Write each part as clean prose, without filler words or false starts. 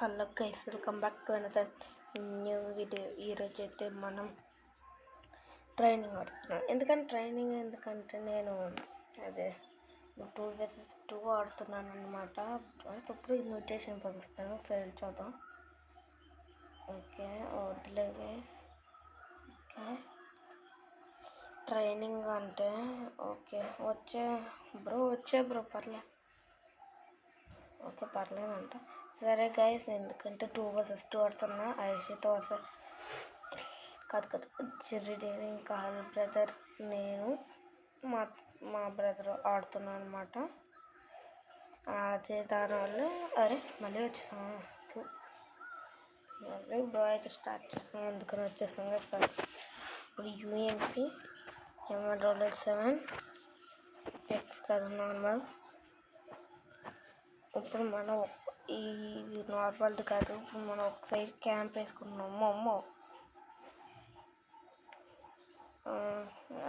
Hello guys, welcome back to another new video. ఈరోజు అయితే మనం ట్రైనింగ్ ఆడుతున్నాం. ఎందుకంటే నేను అదే 2 vs 2 ఆడుతున్నాను అనమాట. ఇప్పుడు ఇన్విటేషన్ పంపిస్తాను, ఒకసారి చూద్దాం. ఓకే, వద్దులే గైస్. ఓకే, ట్రైనింగ్ అంటే ఓకే వచ్చే బ్రో పర్లే. ఓకే పర్లేదంట. సరే గైస్, ఎందుకంటే 2 vs 2 ఆడుతున్నా. ఐషితో అసలు కాదు చిర్రిడేని ఇంకా బ్రదర్, నేను మా బ్రదర్ ఆడుతున్నాను అనమాట. అదే దానివల్ల మళ్ళీ వచ్చేసాము. మళ్ళీ బ్రో అయితే స్టార్ట్ చేస్తాం, అందుకని వచ్చేస్తాం కదా. ఇప్పుడు యూఎన్పి M7 ఎక్స్ కదా నార్మల్. ఇప్పుడు మనం ఇది నార్మల్ది కాదు, ఇప్పుడు మనం ఒక సైడ్ క్యాంప్ వేసుకున్నాము. అమ్మో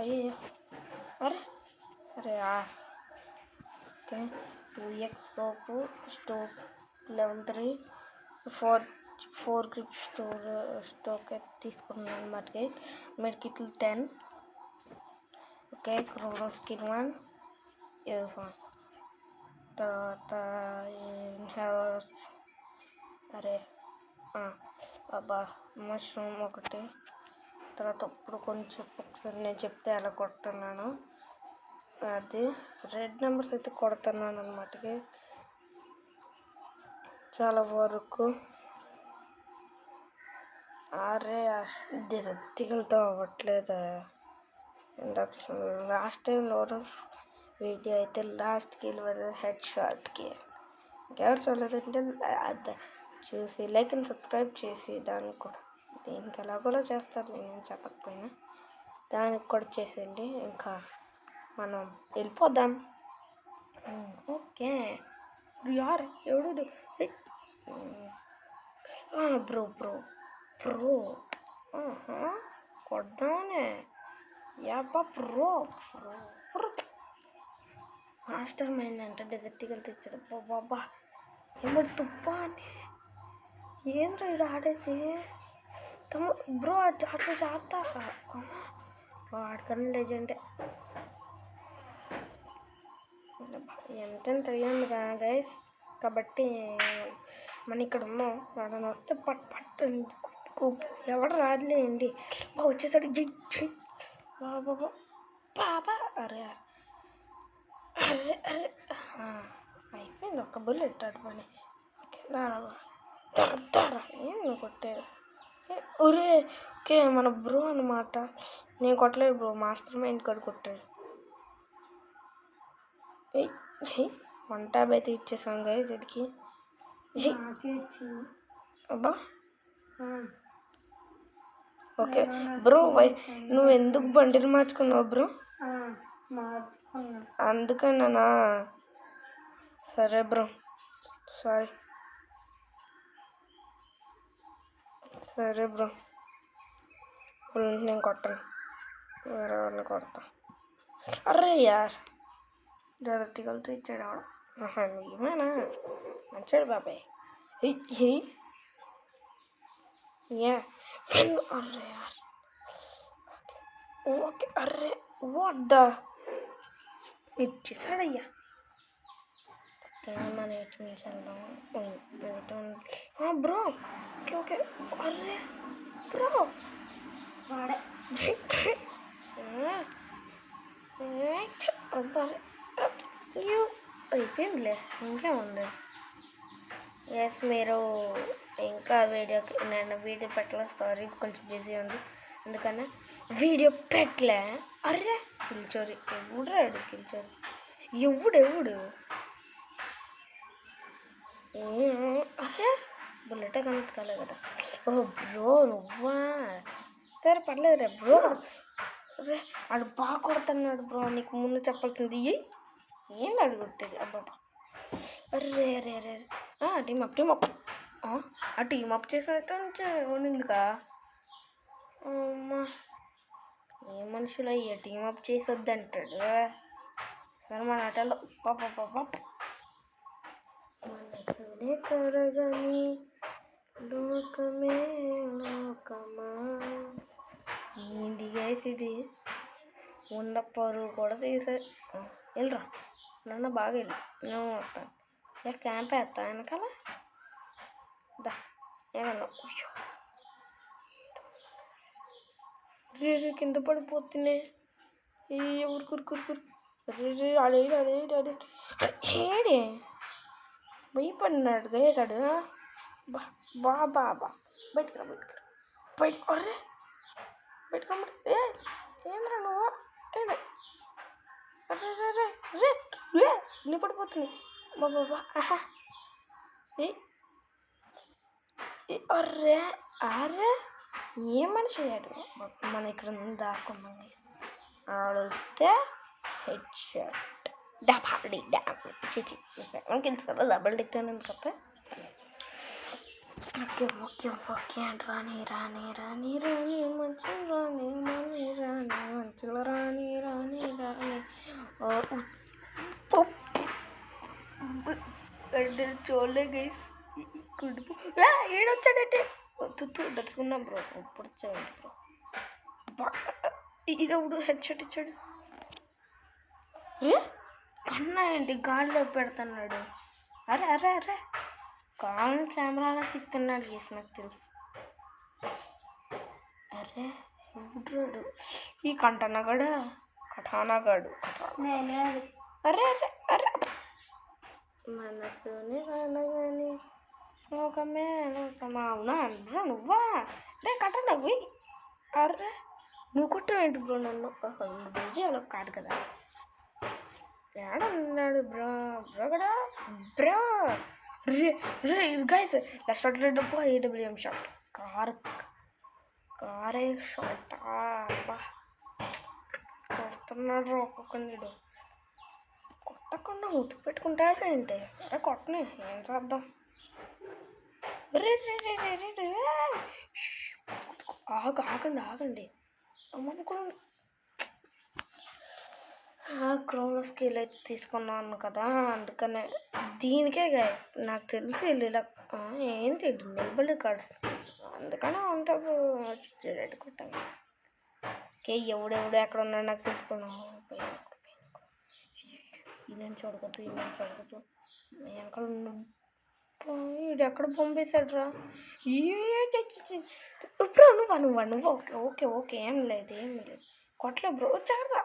అయ్యో అరే okay, 2x stroke level 3 4 grip stroke తీసుకున్నాను అనమాట. మెడికిట్లు 10. ఓకే, క్రోనో స్కిన్ 1 తర్వాత మష్రూమ్ ఒకటి. తర్వాత ఇప్పుడు ఒకసారి నేను చెప్తే ఎలా కొడుతున్నాను, అది రెడ్ నెంబర్స్ అయితే కొడుతున్నాను అనమాట. చాలా వరకు డిజెక్టికల్తో అవ్వట్లేదు. లాస్ట్ టైంలో వీడియో అయితే లాస్ట్కి వెళ్ళి హెడ్ షాట్కి ఎవరు చూడలేదంటే అది చూసి లైక్ అండ్ సబ్స్క్రైబ్ చేసి దీనికి ఎలాగోలా చేస్తారు, నేను చెప్పకపోయినా దానికి కూడా చేసేయండి. ఇంకా మనం వెళ్ళిపోదాం. ఓకే యార్ ఎవడు బ్రో కొడదామనే యాబ్బా బ్రో మాస్టర్ మైండ్ అంటే డిజెక్టికల్ తెచ్చాడు. బాబా ఏమిటి తుప్పా అని ఏంద్రా ఇక్కడ ఆడేది బ్రో. ఆడతారా ఆడకన్నా లెజెండే. ఎంత తెలియదు కదా గైస్, కాబట్టి మనం ఇక్కడ ఉన్నాం. వాడని వస్తే పట్టు ఎవడు రాదులేండి. వచ్చేసరికి జై బాబా అరే అయిపోయింది, ఒక బుల్లెట్ అటు పని. ఏం కొట్టారు ఓకే మన బ్రో అనమాట. నేను కొట్టలేదు బ్రో, మాస్టర్ మైండ్ కూడా కొట్టాడు. 1 ట్యాబ్ అయితే ఇచ్చేసాం గైస్ వీడికి. అబ్బా ఓకే బ్రో, నువ్వు ఎందుకు బండిలు మార్చుకున్నావు బ్రో? అందుకన్నా సరే బ్రో, సరే బ్రో. ఇప్పుడు నేను కొట్టను, వేరే వాళ్ళని కొడతా. అరే యార్ డైరెక్ట్గా ఇచ్చాడు ఆవిడ. ఏమైనా మంచాడు బాబాయ్. అర్రే యార్ ఓకే అర్రే వద్ద ఇచ్చేసాడయ్యా. మనం చూసేద్దాం బ్రో. ఓకే అర్రే బ్రో వాడే అయిపోయిందిలే, ఇంకేముంది. ఎస్, మీరు ఇంకా నేను వీడియో పెట్టలే, సారీ కొంచెం బిజీ ఉంది, అందుకనే వీడియో పెట్టలే. అర్రే కిల్చోరి ఎవడు కిల్చోరి ఎవడు అసలు బుల్లెట్ కనెక్ట్ కాలే కదా. ఓ బ్రో నువ్వా, సరే పర్లేదు రే బ్రో. రే వాడు బాగా కొడుతున్నాడు బ్రో, నీకు ముందు చెప్పాల్సింది. ఏంది అడుగుతుంది అబ్బాబా. అరే టీమప్ ఆ టీమప్ చేసినట్టు నుంచి ఉండిందికా. అమ్మా ఏ మనుషులు అయ్యా టీమప్ చేసొద్దంటాడు. సరే మన ఆటలో మనసునే కరగని గైస్ ఇది ఉన్న పరువు కూడా తీసే వెళ్ళరా నన్ను బాగా వెళ్ళి నేను వస్తాను క్యాంప్ వేస్తా వెనకాల దా ఏమన్నా రే కింద పడిపోతున్నాయి ఊరుకురుకురుకురు అడే అడే అడే ఏడే భయపడినాడు వేసాడు బా బా బా బయటకు బయటకు అర్రే బయటకు ఏంద్రా నువ్వు ఏదే రే రే రే నీ పడిపోతుంది బాబా బా అర్రే అరే ఏం మనిషి అయ్యాడు మన ఇక్కడ దాక్కున్నాం ఆడితే హెడ్ షాట్ డబాడి డాబ్ చిచి మనకి కదా డబుల్ డిక్ అనేది కదా ఓకే ఓకే ఓకే రాని రాని రాని రాని మంచి రాని రాని రాని మంచిగా రాని రాని రాని చూడలే గైస్ కుడిపు ఏడొచ్చాడంటే దడుచుకున్నాం బ్రో ఇప్పుడు వచ్చాడండి బ్రో ఇదప్పుడు హెడ్ షాట్ ఇచ్చాడు రే కన్నా ఏంటి గాలిలో పెడుతున్నాడు అరే అరే అరే కావాలని కెమెరాలో చిక్కుతున్నాడు చేసి నాకు తెలుసు అరే ఎవడు ఈ కటానాగాడు అరే అరే అరే మనసుని అనగాని ఒక మేళమా అవునా బ్రో నువ్వా రే కట్టనా పోయి అర్రే నువ్వు కొట్టేంటి బ్రో నన్ను విజయాలు కాదు కదా ఏడన్నాడు బ్రో బ్రో కదా bro ray ray guys let's start red up AWM shot కారే షాట్ బా కొడుతున్నాడు ఒక్కొక్కడు కొట్టకుండా ఉతుకు పెట్టుకుంటాడు ఏంటి అరే కొట్టని ఏం చేద్దాం రే రే రే రే రే రే ఆగండి అమ్ముకోండి క్రోనో స్కేల్ అయితే తీసుకున్నాను కదా అందుకనే దీనికే నాకు తెలిసి ఇలా ఏంటి నిలబడి కార్డ్స్ అందుకనే ఉంటాడు రెడ్ కొట్టాను ఓకే ఎవడెవడు ఎక్కడ ఉన్నాడు నాకు తెలుసుకున్నాను ఇదేం చూడకూడదు వెనకాల వీడు ఎక్కడ పంపేశాడు రా బ్రో నువ్వు ఓకే ఓకే ఓకే ఏం లేదు కొట్టలే బ్రో చార్జా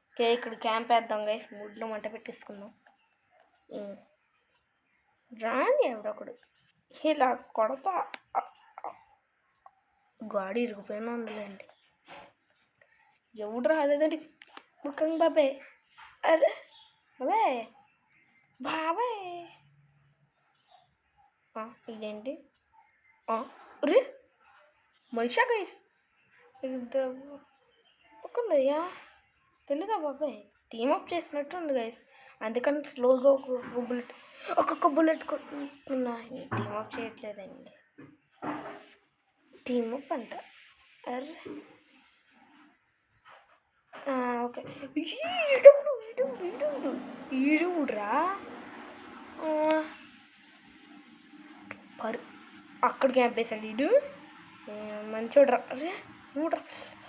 ఓకే ఇక్కడ క్యాంప్ వేద్దాం గైస్ ముడ్లో మంట పెట్టేసుకుందాం రాని ఎవడొకడు ఇలా కొడతా గాడి ఇరిగిపోయినా ఉందిలేండి ఎవడు రాలేదండి ముఖంగా బాబాయ్ అరే బాబాయ్ ఇదేంటి రే మనిషా గైస్ ఒక్కందయ్యా తెలీదా బాబాయ్ టీమప్ చేసినట్టు ఉంది గైస్ అందుకని స్లోగా ఒక్కొక్క బుల్లెట్ కొట్టుకున్నా టీమప్ చేయట్లేదండి టీమప్ అంట అరే ఓకే ఈడురా అక్కడ క్యాంప్ వేసాడు ఈడు మంచోడ్రా అరే నువ్వురా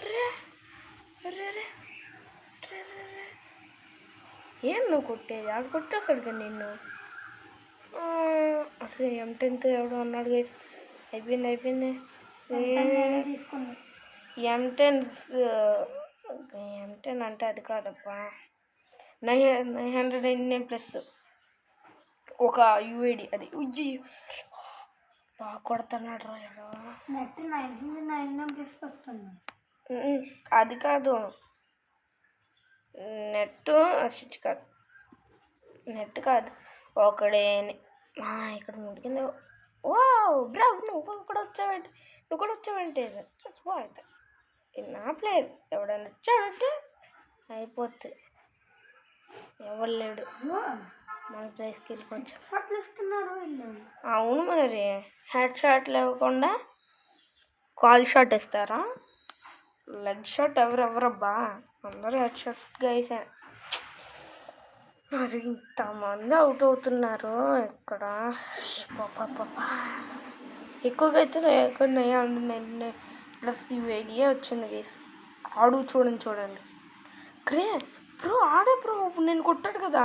రే రే రే ఏం నువ్వు కొట్టేది ఆడు కొట్టేస్తాడు కదా నిన్ను అరే M10 ఎవడో అన్నాడు గైస్ అయిపోయింది M10 అంటే అది కాదప్పా 999+ ఒక UAD అది ఉజ్జి బాగా కొడుతున్నాడు రా నెట్ 999+ వస్తుంది అది కాదు నెట్ కాదు ఒకడే ఇక్కడ ముడికింది ఓ బ్రో నువ్వు కూడా వచ్చావంటే చచ్చిపోతే నా ప్లేస్ ఎవడైనా వచ్చాడంటే అయిపోతుంది ఎవరు లేడు మన ప్లేస్కి వెళ్ళిపోవచ్చు అవును మరి హెడ్ షాట్లు ఇవ్వకుండా కాల్ షాట్ ఇస్తారా లెగ్ షాట్ ఎవరబ్బా అందరూ హెడ్ షాట్గా వేసా మరి ఇంతమంది అవుట్ అవుతున్నారు ఇక్కడ. పాపా ఎక్కువగా అయితే ఎక్కడ నేను ప్లస్ యూఐడియే వచ్చింది గైస్. ఆడు చూడండి క్రే బ్రో, ఆడే బ్రో. నేను కొట్టాడు కదా,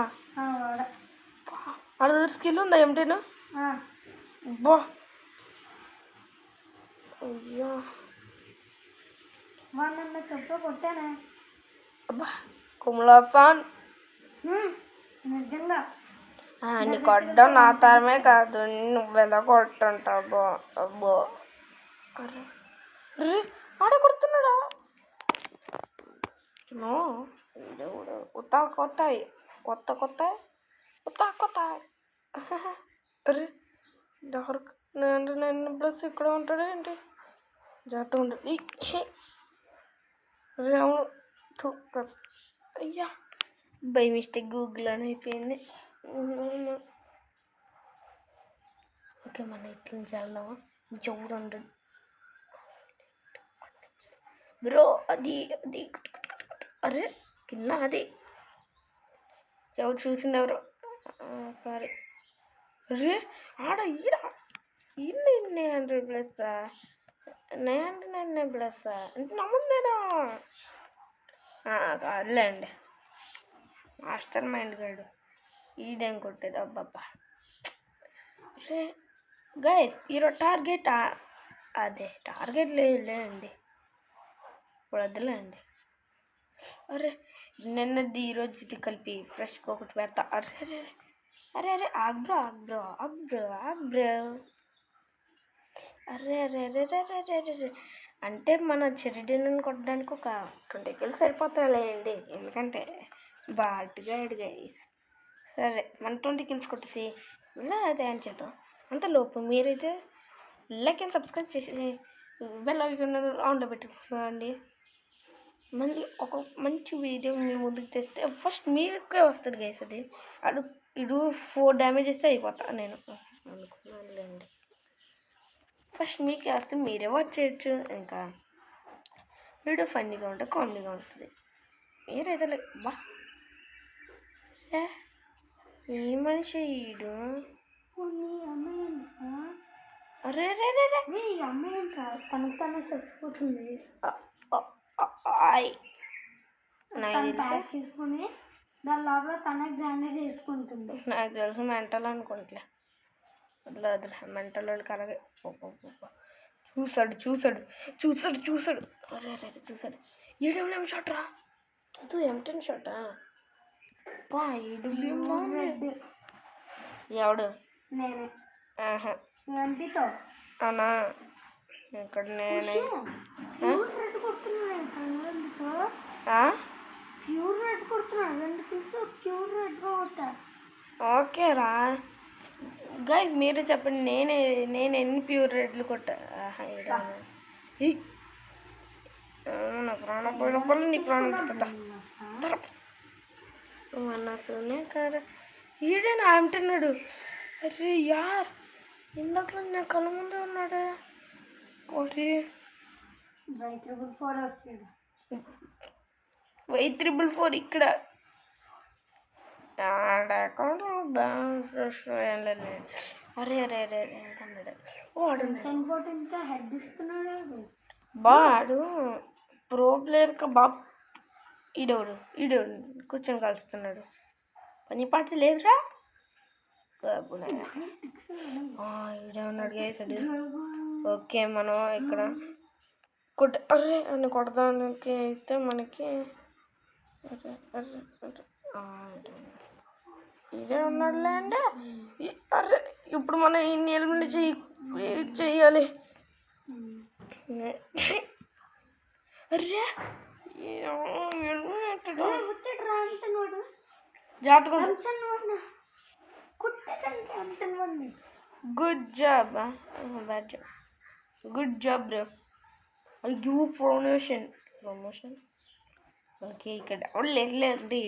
ఆడ దగ్గర స్కిల్ ఉందా ఏమిటేనా? బా అయ్యో కొట్టానే. అబ్బా కుమలాపాన్ నిజంగా నీ కొట్టడం నా తరమే కాదు, నువ్వెలా కొట్టుంటావు. అబ్బో అబ్బో అరే రే ఆడ కొడుతున్నాడా? నో కొత్త అరే డార్క్ నేను ప్లస్ ఇక్కడ ఉంటాడా ఏంటి? జాగ్రత్తగా ఉంటుంది. అరే అవును అయ్యా బై మిస్టేక్ గూగుల్ అని అయిపోయింది. ఓకే మన ఇట్ల నుంచి వెళ్దామా? చూడండి బ్రో, అది అరే కింద అది ఎవరు చూసింది ఎవరు? సారీ. అరే ఆడ ఇన్ని 900 ప్లస్ 999 ప్లస్ అంటే నమ్మలేదా? కాదులేండి, మాస్టర్ మైండ్ గాడు ఈడేం కొట్టేది. అబ్బబ్బా అరే గైస్ ఈరోజు టార్గెట్ అదే టార్గెట్ లేదండి, ఇప్పుడు వద్దులేండి. అరే నిన్నది ఈరోజు కలిపి ఫ్రెష్గా ఒకటి పెడతా. అరే అరే అరే అరే ఆగ్బ్రో అరే అరే అరే అరే అరే అంటే మన చెరిడిని కొట్టడానికి ఒక 20 కిల్స్ సరిపోతాయిలేండి, ఎందుకంటే బాట్గా గైస్. సరే మన 20 కిల్స్ కొట్టేసి ఇలా అయితే అని చేద్దాం. అంతలోపు మీరైతే లైక్ అండ్ సబ్స్క్రైబ్ చేసి బెల్ ఐకాన్ ఆన్లో పెట్టుకోండి. మళ్ళీ ఒక మంచి వీడియో మీ ముందుకు తెస్తే ఫస్ట్ మీకే వస్తుంది గైస్. అది ఇడు 4 డ్యామేజ్ ఇస్తే అయిపోతా నేను అనుకున్నానులేండి. ఫస్ట్ మీకే వస్తే మీరే వాచ్ చేయొచ్చు. ఇంకా వీడియో ఫన్నీగా ఉంటుంది, కామెడీగా ఉంటుంది. మీరైతే బా ఏ మనిషి ఈడు? అరే రే రే రే అమ్మాయి తనకు చచ్చిపోతుంది. తీసుకుని దాని లోపల తన గ్రాండ్ చేసుకుంటుంది. నాకు తెలుసు మెంటల్ అనుకుంటలే, వదిలే మెంటల్ వాళ్ళకి అలాగే. చూసాడు అరే అరే చూసాడు. ఏం షాట్ రా M10 షాటా? బా ఎవడు? నేనే ఆహా ఎంపీతో అవునా? ఇక్కడ నేనే ఓకే రా గైస్, మీరు చెప్పండి నేను ఎన్ని ప్యూర్ రెడ్లు కొట్టా? నా ప్రాణం పోయినప్పుడు నీ ప్రాణం అన్నసూనే కదా ఈడేనా అంటున్నాడు. అరే యార్ ఇందాక నా కళ్ళ ముందే ఉన్నాడే. అరే 844 ఇక్కడ అరే అరే అరే బాడు ప్రో ప్లేయర్ ఈడోడు కూర్చొని కలుస్తున్నాడు. పని పాట లేదురా. ఈడే ఉన్నాడు గైసాడు. ఓకే మనం ఇక్కడ అరే అని కొడదానికి అయితే మనకి ఇదే ఉన్నాడులే అంటే. అరే ఇప్పుడు మనం ఈ నీళ్ళ చెయ్యాలి. అరే జాతకం గుడ్ జాబ్ బ్రో. అయ్యో ప్రమోషన్ ఓకే ఇక్కడ ఎవరు లేదులేండి.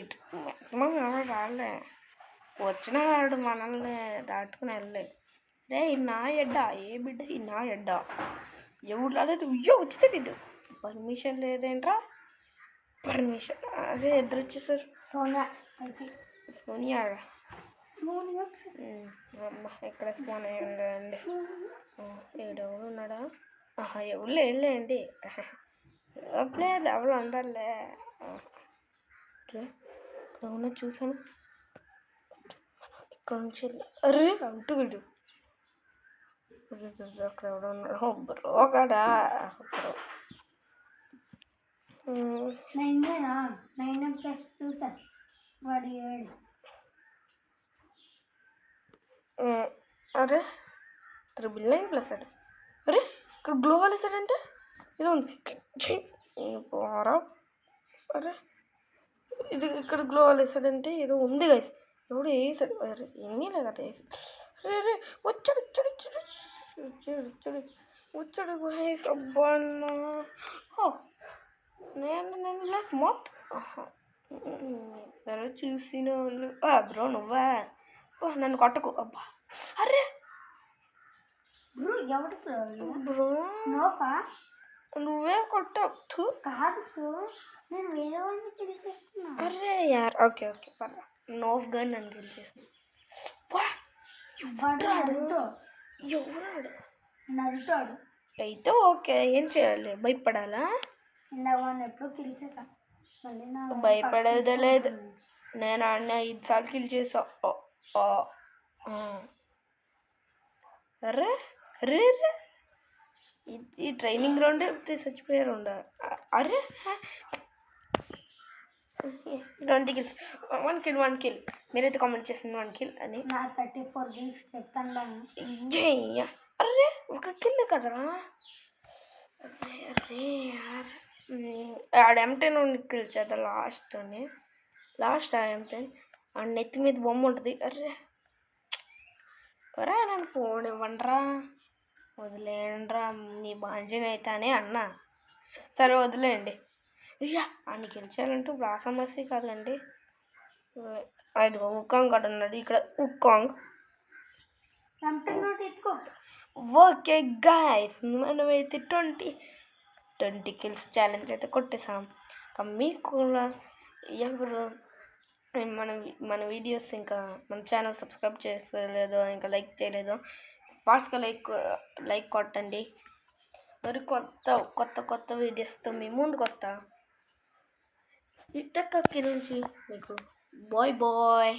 మ్యాక్సిమం ఎవరు రాలే, వచ్చిన వాడు మనల్ని దాటుకుని వెళ్ళలేదు. రే నా ఎడ్డా ఏ బిడ్డ నా ఎడ్డా ఎవరు రాలేదు. అయ్యో వచ్చేది పర్మిషన్ లేదేంట్రా? పర్మిషన్ అరే ఎదురు వచ్చేసారు. సోనియా సోనియా అమ్మ ఎక్కడ స్పాన్ అయ్యి ఉండదండి. ఏడెవరు ఉన్నాడా? ఎవరు లేండి. లేదు ఎవరు ఉండాలే. ఇక్కడ ఉన్న చూసాను. ఇక్కడ నుంచి అరే అంటుగుడు అక్కడ ఎవడో ఉన్నాడు. బ్రో కాడా బ్రో. 9 ప్లస్ చూసా వాడి 7. అరే 999+ అడు. అరే ఇక్కడ గ్లోబల్ వేసాడంటే ఏదో ఉంది. పోరా. అరే ఇది ఇక్కడ గ్లోబల్ వేసాడంటే ఏదో ఉంది గైస్. ఎవడు వేసాడు. అరే ఎన్ని లేదా వేసి. అరే అరే వచ్చాడు వచ్చాడు వచ్చాడు వచ్చాడు వచ్చాడు వచ్చాడు గైస్. అబ్బా నేను లైఫ్ మొత్తం చూసిన వాళ్ళు బ్రో నువ్వా నన్ను కొట్టకు. అబ్బా అరే బ్రో ఎవడు బ్రో నోపా నువ్వే కొట్టవు కాదు బ్రో, నేను వేరే వాడిని పిలిచేస్తున్నా. అరే యార్ ఓకే ఓకే పర్లా. నోఫ్ గన్ నన్ను గెలిచేసింది. ఎవరాడు నడుతాడు అయితే ఓకే ఏం చేయాలి? భయపడాలా? వాడిని ఎప్పుడు పిలిచేసా. మళ్ళీ నా భయపడేదే లేదు. నేను ఆడిన 5 సార్లు కిల్ చేసా. అరే అరే అరే ఈ ట్రైనింగ్ గ్రౌండ్ చచ్చిపోయారు ఉండ. అరే 20 kills 1 kill మీరైతే కామెంట్ చేసింది 1 kill అని. నా 34 kills చెప్తాను. అరే 1 kill కదరా. అరే అరే యార్ ఆడ M10 కిల్ చేద్దా లాస్ట్ M10 ఆ నెత్తి మీద బొమ్మ ఉంటుంది. అరే నన్ను పోనివ్వండిరా, వదిలేయండిరా, నీ బాంజీని అయితేనే అన్నా. సరే వదిలేయండి. అయ్యా అన్ని గెలిచారంటూ ఇప్పుడు ఆ సమస్య కాదండి. అది ఉక్కాంగ్ కూడా ఉన్నాడు ఇక్కడ. ఉక్కాంగ్ ఓకే గాయస్ మనమైతే 20 kills ఛాలెంజ్ అయితే కొట్టేసాం. మీకు కూడా ఎవరు మన వీడియోస్ ఇంకా మన ఛానల్ సబ్స్క్రైబ్ చేస్తలేదో ఇంకా లైక్ చేయలేదో ఫాస్ట్గా లైక్ కొట్టండి. మరి కొత్త వీడియోస్తో మీ ముందుకు వస్తా. ఈ టెక్ నుంచి మీకు బాయ్.